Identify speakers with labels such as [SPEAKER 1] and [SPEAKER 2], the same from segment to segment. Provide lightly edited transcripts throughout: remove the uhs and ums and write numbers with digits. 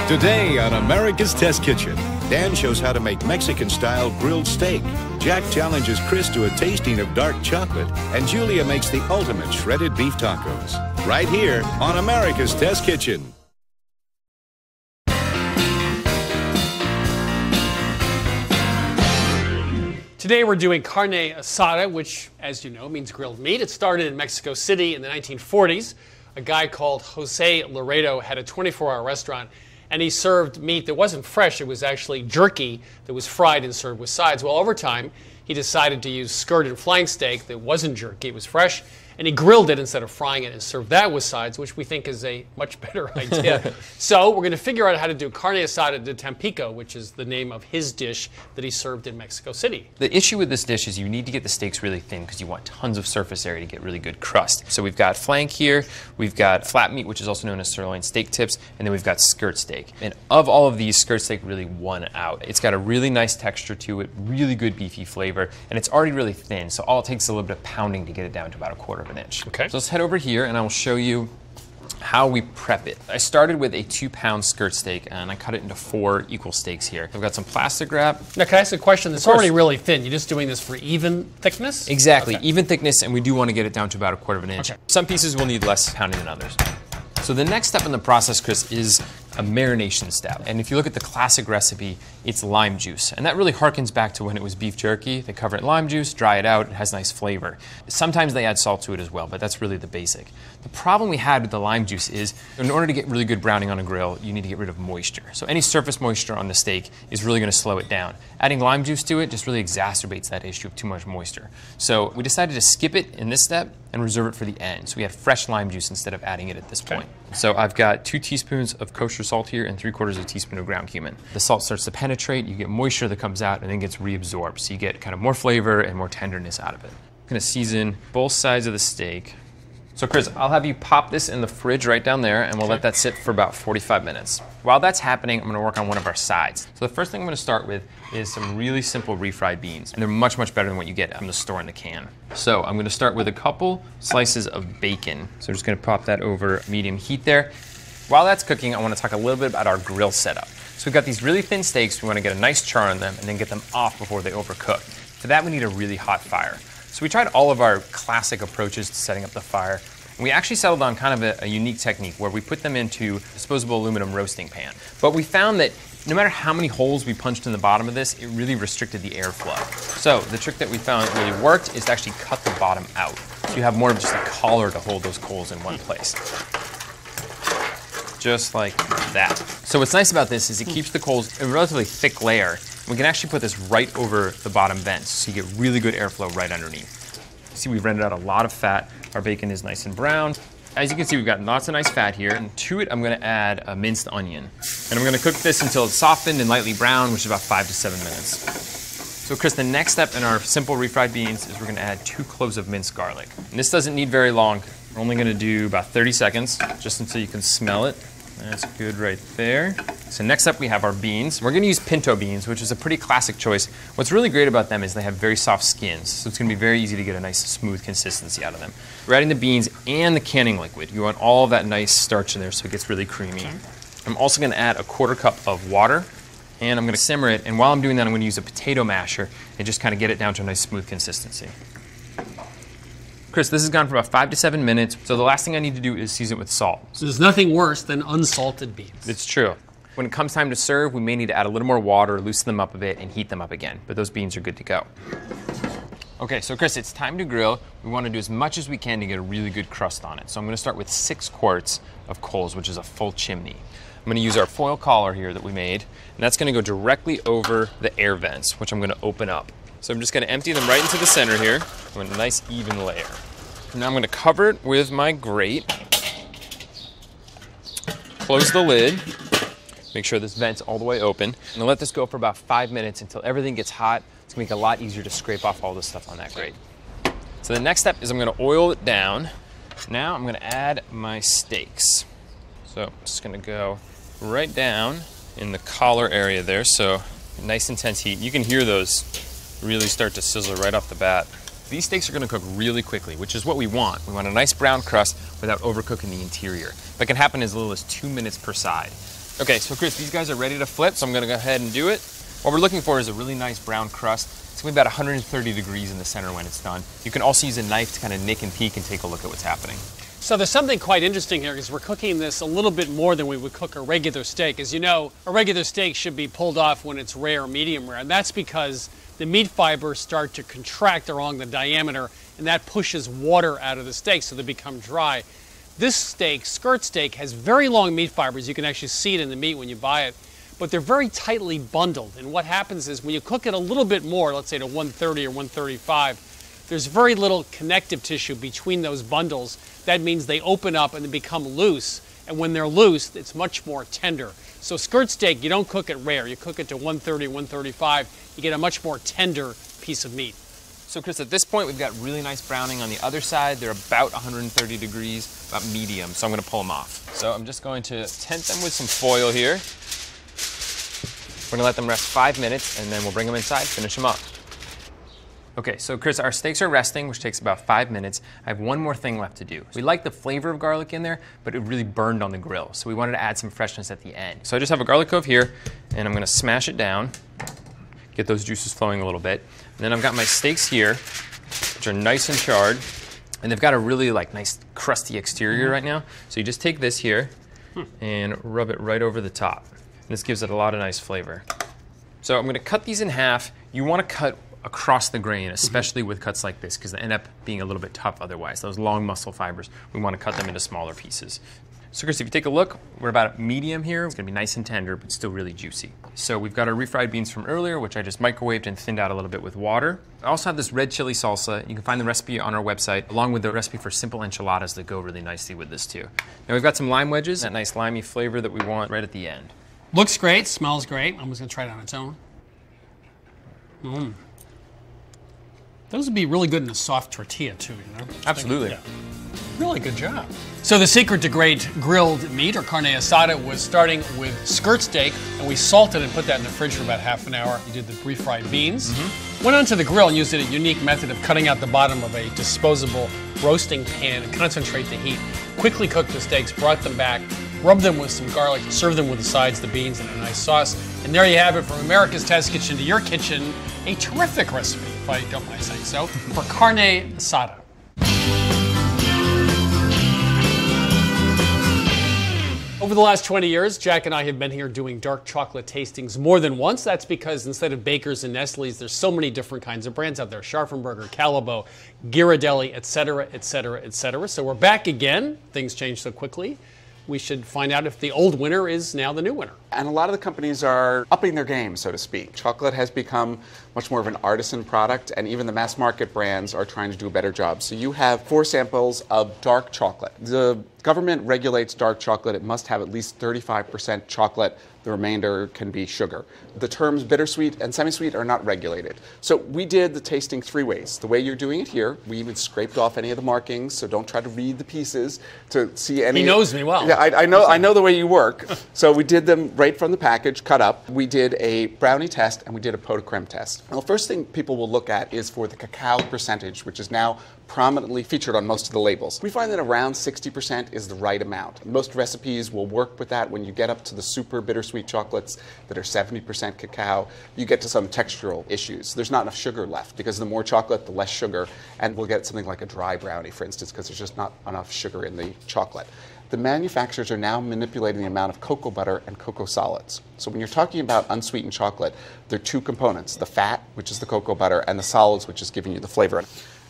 [SPEAKER 1] Today on America's Test Kitchen, Dan shows how to make Mexican-style grilled steak. Jack challenges Chris to a tasting of dark chocolate, and Julia makes the ultimate shredded beef tacos. Right here on America's Test Kitchen.
[SPEAKER 2] Today we're doing carne asada, which, as you know, means grilled meat. It started in Mexico City in the 1940s. A guy called Jose Laredo had a 24-hour restaurant, and he served meat that wasn't fresh. It was actually jerky that was fried and served with sides. Well, over time, he decided to use skirt and flank steak that wasn't jerky. It was fresh, and he grilled it instead of frying it and served that with sides, which we think is a much better idea. So we're going to figure out how to do carne asada de Tampico, which is the name of his dish that he served in Mexico City.
[SPEAKER 3] The issue with this dish is you need to get the steaks really thin because you want tons of surface area to get really good crust. So we've got flank here, we've got flat meat, which is also known as sirloin steak tips, and then we've got skirt steak. And of all of these, skirt steak really won out. It's got a really nice texture to it, really good beefy flavor, and it's already really thin, so all it takes is a little bit of pounding to get it down to about 1/4 of an inch.
[SPEAKER 2] Okay.
[SPEAKER 3] So let's head over here and I will show you how we prep it. I started with a 2-pound skirt steak and I cut it into 4 equal steaks here. I've got some plastic wrap.
[SPEAKER 2] Now, can I ask a question? It's already really thin. You're just doing this for even thickness?
[SPEAKER 3] Exactly,
[SPEAKER 2] Okay.
[SPEAKER 3] even thickness, and we do want to get it down to about 1/4 of an inch.
[SPEAKER 2] Okay.
[SPEAKER 3] Some pieces will need less pounding than others. So the next step in the process, Chris, is a marination step. And if you look at the classic recipe, it's lime juice. And that really harkens back to when it was beef jerky. They cover it in lime juice, dry it out, it has nice flavor. Sometimes they add salt to it as well, but that's really the basic. The problem we had with the lime juice is, in order to get really good browning on a grill, you need to get rid of moisture. So any surface moisture on the steak is really going to slow it down. Adding lime juice to it just really exacerbates that issue of too much moisture. So we decided to skip it in this step and reserve it for the end. So we had fresh lime juice instead of adding it at this point. So I've got 2 teaspoons of kosher salt here and 3/4 of a teaspoon of ground cumin. The salt starts to penetrate, you get moisture that comes out and then gets reabsorbed. So you get kind of more flavor and more tenderness out of it. I'm gonna season both sides of the steak. So Chris, I'll have you pop this in the fridge right down there and we'll let that sit for about 45 minutes. While that's happening, I'm gonna work on one of our sides. So the first thing I'm gonna start with is some really simple refried beans. And they're much, much better than what you get from the store in the can. So I'm gonna start with a couple slices of bacon. So I'm just gonna pop that over medium heat there. While that's cooking, I wanna talk a little bit about our grill setup. So we've got these really thin steaks, we wanna get a nice char on them and then get them off before they overcook. For that, we need a really hot fire. So we tried all of our classic approaches to setting up the fire. And we actually settled on kind of a unique technique where we put them into a disposable aluminum roasting pan. But we found that no matter how many holes we punched in the bottom of this, it really restricted the airflow. So the trick that we found that really worked is to actually cut the bottom out. So you have more of just a collar to hold those coals in one place. Just like that. So what's nice about this is it keeps the coals in a relatively thick layer. We can actually put this right over the bottom vents, so you get really good airflow right underneath. See, we've rendered out a lot of fat. Our bacon is nice and brown. As you can see, we've got lots of nice fat here. And to it, I'm gonna add a minced onion. And I'm gonna cook this until it's softened and lightly brown, which is about 5 to 7 minutes. So Chris, the next step in our simple refried beans is we're gonna add 2 cloves of minced garlic. And this doesn't need very long. We're only gonna do about 30 seconds, just until you can smell it. That's good right there. So next up we have our beans. We're gonna use pinto beans, which is a pretty classic choice. What's really great about them is they have very soft skins, so it's gonna be very easy to get a nice smooth consistency out of them. We're adding the beans and the canning liquid. You want all of that nice starch in there so it gets really creamy. I'm also gonna add a 1/4 cup of water, and I'm gonna simmer it, and while I'm doing that, I'm gonna use a potato masher and just kind of get it down to a nice smooth consistency. Chris, this has gone for about 5 to 7 minutes, so the last thing I need to do is season it with salt.
[SPEAKER 2] So there's nothing worse than unsalted beans.
[SPEAKER 3] It's true. When it comes time to serve, we may need to add a little more water, loosen them up a bit, and heat them up again, but those beans are good to go. Okay, so Chris, it's time to grill. We want to do as much as we can to get a really good crust on it. So I'm going to start with 6 quarts of coals, which is a full chimney. I'm going to use our foil collar here that we made, and that's going to go directly over the air vents, which I'm going to open up. So I'm just going to empty them right into the center here with a nice even layer. And now I'm going to cover it with my grate. Close the lid. Make sure this vent's all the way open. And let this go for about 5 minutes until everything gets hot. It's going to make it a lot easier to scrape off all this stuff on that grate. So the next step is I'm going to oil it down. Now I'm going to add my steaks. So I'm just going to go right down in the collar area there. So nice intense heat. You can hear those really start to sizzle right off the bat. These steaks are going to cook really quickly, which is what we want. We want a nice brown crust without overcooking the interior. That can happen as little as 2 minutes per side. Okay, so Chris, these guys are ready to flip, so I'm gonna go ahead and do it. What we're looking for is a really nice brown crust. It's gonna be about 130 degrees in the center when it's done. You can also use a knife to kind of nick and peek and take a look at what's happening.
[SPEAKER 2] So there's something quite interesting here because we're cooking this a little bit more than we would cook a regular steak. As you know, a regular steak should be pulled off when it's rare or medium rare, and that's because the meat fibers start to contract along the diameter, and that pushes water out of the steak so they become dry. This steak, skirt steak, has very long meat fibers. You can actually see it in the meat when you buy it, but they're very tightly bundled. And what happens is when you cook it a little bit more, let's say to 130 or 135, there's very little connective tissue between those bundles. That means they open up and they become loose. And when they're loose, it's much more tender. So skirt steak, you don't cook it rare. You cook it to 130, 135. You get a much more tender piece of meat.
[SPEAKER 3] So Chris, at this point, we've got really nice browning on the other side. They're about 130 degrees, about medium, so I'm gonna pull them off. So I'm just going to tent them with some foil here. We're gonna let them rest 5 minutes, and then we'll bring them inside, finish them up. Okay, so Chris, our steaks are resting, which takes about 5 minutes. I have one more thing left to do. We like the flavor of garlic in there, but it really burned on the grill, so we wanted to add some freshness at the end. So I just have a garlic clove here, and I'm gonna smash it down, get those juices flowing a little bit. And then I've got my steaks here, which are nice and charred, and they've got a really nice crusty exterior right now. So you just take this here and rub it right over the top. And this gives it a lot of nice flavor. So I'm gonna cut these in half. You wanna cut across the grain, especially with cuts like this, because they end up being a little bit tough otherwise. Those long muscle fibers, we wanna cut them into smaller pieces. So Chris, if you take a look, we're about medium here. It's gonna be nice and tender, but still really juicy. So we've got our refried beans from earlier, which I just microwaved and thinned out a little bit with water. I also have this red chili salsa. You can find the recipe on our website, along with the recipe for simple enchiladas that go really nicely with this too. Now we've got some lime wedges, that nice limey flavor that we want right at the end.
[SPEAKER 2] Looks great, smells great. I'm just gonna try it on its own. Those would be really good in a soft tortilla too, you know?
[SPEAKER 3] Absolutely.
[SPEAKER 2] Yeah. Really good job. So the secret to great grilled meat, or carne asada, was starting with skirt steak, and we salted and put that in the fridge for about half an hour. You did the refried beans. Went onto the grill and used a unique method of cutting out the bottom of a disposable roasting pan and concentrate the heat. Quickly cooked the steaks, brought them back, rubbed them with some garlic, served them with the sides, the beans, and a nice sauce. And there you have it, from America's Test Kitchen to your kitchen, a terrific recipe, if I don't mind saying so, for carne asada. Over the last 20 years, Jack and I have been here doing dark chocolate tastings more than once. That's because instead of Baker's and Nestle's, there's so many different kinds of brands out there. Scharfenberger, Callebaut, Ghirardelli, etc., etc., etc. So we're back again. Things change so quickly. We should find out if the old winner is now the new winner.
[SPEAKER 4] And a lot of the companies are upping their game, so to speak. Chocolate has become much more of an artisan product, and even the mass market brands are trying to do a better job. So you have 4 samples of dark chocolate. The government regulates dark chocolate. It must have at least 35% chocolate. The remainder can be sugar. The terms bittersweet and semi-sweet are not regulated. So we did the tasting 3 ways. The way you're doing it here, we even scraped off any of the markings, so don't try to read the pieces to see any.
[SPEAKER 2] He knows me well.
[SPEAKER 4] Yeah, I know the way you work. So we did them right from the package, cut up. We did a brownie test and we did a pot de creme test. Well, the first thing people will look at is for the cacao percentage, which is now prominently featured on most of the labels. We find that around 60% is the right amount. Most recipes will work with that. When you get up to the super bittersweet chocolates that are 70% cacao, you get to some textural issues. There's not enough sugar left, because the more chocolate, the less sugar, and we'll get something like a dry brownie, for instance, because there's just not enough sugar in the chocolate. The manufacturers are now manipulating the amount of cocoa butter and cocoa solids. So when you're talking about unsweetened chocolate, there are 2 components, the fat, which is the cocoa butter, and the solids, which is giving you the flavor.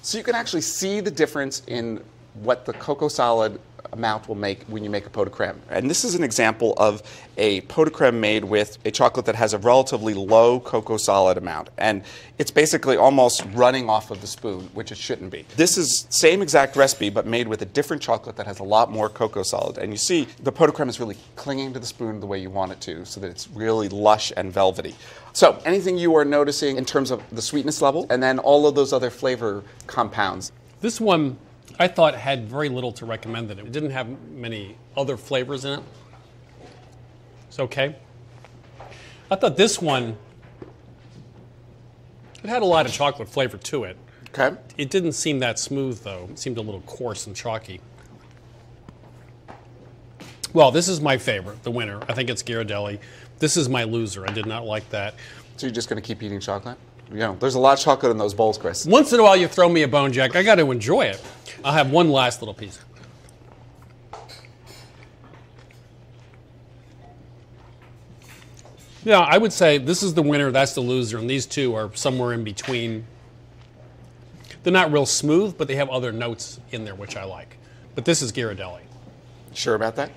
[SPEAKER 4] So you can actually see the difference in what the cocoa solid amount will make when you make a pot de creme. And this is an example of a pot de creme made with a chocolate that has a relatively low cocoa solid amount. And it's basically almost running off of the spoon, which it shouldn't be. This is same exact recipe, but made with a different chocolate that has a lot more cocoa solid. And you see the pot de creme is really clinging to the spoon the way you want it to, so that it's really lush and velvety. So anything you are noticing in terms of the sweetness level, and then all of those other flavor compounds?
[SPEAKER 2] This one, I thought, had very little to recommend in it. It didn't have many other flavors in it. It's okay. I thought this one, it had a lot of chocolate flavor to it.
[SPEAKER 4] Okay.
[SPEAKER 2] It didn't seem that smooth, though. It seemed a little coarse and chalky. Well, this is my favorite, the winner. I think it's Ghirardelli. This is my loser. I did not like that.
[SPEAKER 4] So you're just going to keep eating chocolate? You know, there's a lot of chocolate in those bowls, Chris.
[SPEAKER 2] Once in a while, you throw me a bone, Jack. I got to enjoy it. I'll have one last little piece. Yeah, I would say this is the winner, that's the loser, and these two are somewhere in between. They're not real smooth, but they have other notes in there, which I like. But this is Ghirardelli.
[SPEAKER 4] Sure about that?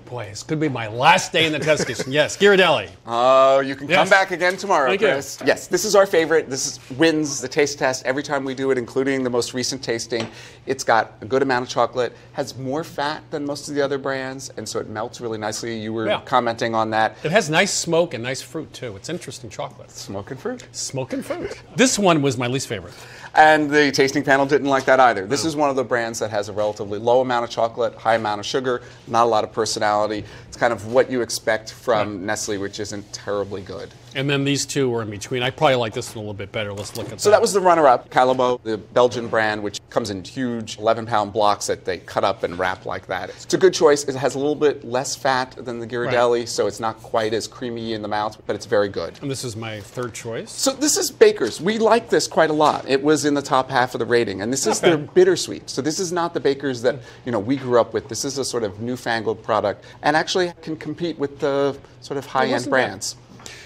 [SPEAKER 2] Boy, this could be my last day in the test kitchen. Yes, Ghirardelli.
[SPEAKER 4] Oh, you can come
[SPEAKER 2] Yes.
[SPEAKER 4] back again tomorrow,
[SPEAKER 2] Thank you.
[SPEAKER 4] Chris. Yes, this is our favorite. Wins the taste test every time we do it, including the most recent tasting. It's got a good amount of chocolate, has more fat than most of the other brands, and so it melts really nicely. You were commenting on that.
[SPEAKER 2] It has nice smoke and nice fruit, too. It's interesting chocolate.
[SPEAKER 4] Smoking fruit.
[SPEAKER 2] Smoking fruit. This one was my least favorite.
[SPEAKER 4] And the tasting panel didn't like that either. This is one of the brands that has a relatively low amount of chocolate, high amount of sugar, not a lot of personality. It's kind of what you expect from Nestle, which isn't terribly good.
[SPEAKER 2] And then these two were in between. I probably like this one a little bit better. Let's look at that.
[SPEAKER 4] So that was the runner-up, Calamo, the Belgian brand, which comes in huge 11-pound blocks that they cut up and wrap like that. It's a good choice. It has a little bit less fat than the Ghirardelli, so it's not quite as creamy in the mouth, but it's very good.
[SPEAKER 2] And this is my third choice.
[SPEAKER 4] So this is Baker's. We like this quite a lot. It was in the top half of the rating, and this is their bittersweet. So this is not the Baker's that we grew up with. This is a sort of newfangled product, and actually can compete with the sort of high-end brands.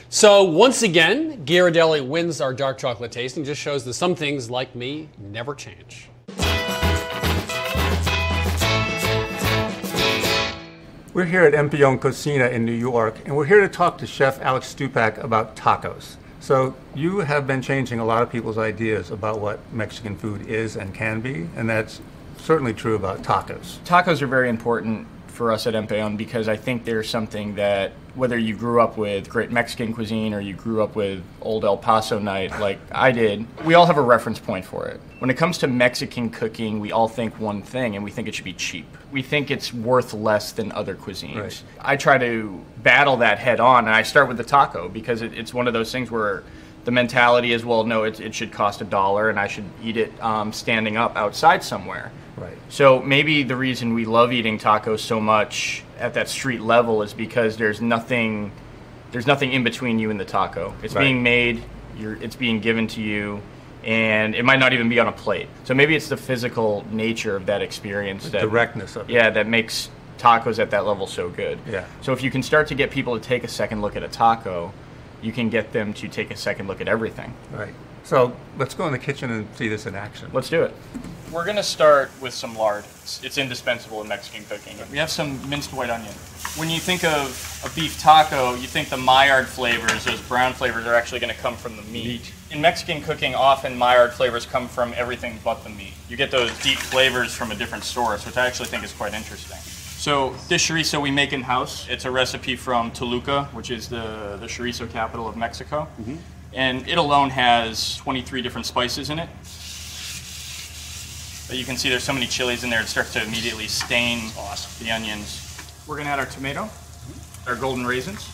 [SPEAKER 2] So once again, Ghirardelli wins our dark chocolate tasting. Just shows that some things, like me, never change.
[SPEAKER 5] We're here at Empion Cocina in New York, and we're here to talk to Chef Alex Stupak about tacos. So you have been changing a lot of people's ideas about what Mexican food is and can be, and that's certainly true about tacos.
[SPEAKER 6] Tacos are very important for us at Empion because I think they're something that, whether you grew up with great Mexican cuisine or you grew up with old El Paso night like I did, we all have a reference point for it. When it comes to Mexican cooking, we all think one thing, and we think it should be cheap. We think it's worth less than other cuisines. Right. I try to battle that head on, and I start with the taco because it's one of those things where the mentality is, well, no, it should cost $1, and I should eat it standing up outside somewhere.
[SPEAKER 5] Right.
[SPEAKER 6] So maybe the reason we love eating tacos so much at that street level is because there's nothing in between you and the taco. It's being made, it's being given to you, and it might not even be on a plate. So maybe it's the physical nature of that experience,
[SPEAKER 5] the directness of it.
[SPEAKER 6] Yeah, that makes tacos at that level so good.
[SPEAKER 5] Yeah.
[SPEAKER 6] So if you can start to get people to take a second look at a taco, you can get them to take a second look at everything.
[SPEAKER 5] Right. So let's go in the kitchen and see this in action.
[SPEAKER 6] Let's do it. We're going to start with some lard. It's indispensable in Mexican cooking. We have some minced white onion. When you think of a beef taco, you think the Maillard flavors, those brown flavors, are actually going to come from the meat. In Mexican cooking, often Maillard flavors come from everything but the meat. You get those deep flavors from a different source, which I actually think is quite interesting. So this chorizo we make in-house. It's a recipe from Toluca, which is the chorizo capital of Mexico. Mm-hmm. And it alone has 23 different spices in it. But you can see there's so many chilies in there, it starts to immediately stain the onions. We're going to add our tomato, our golden raisins.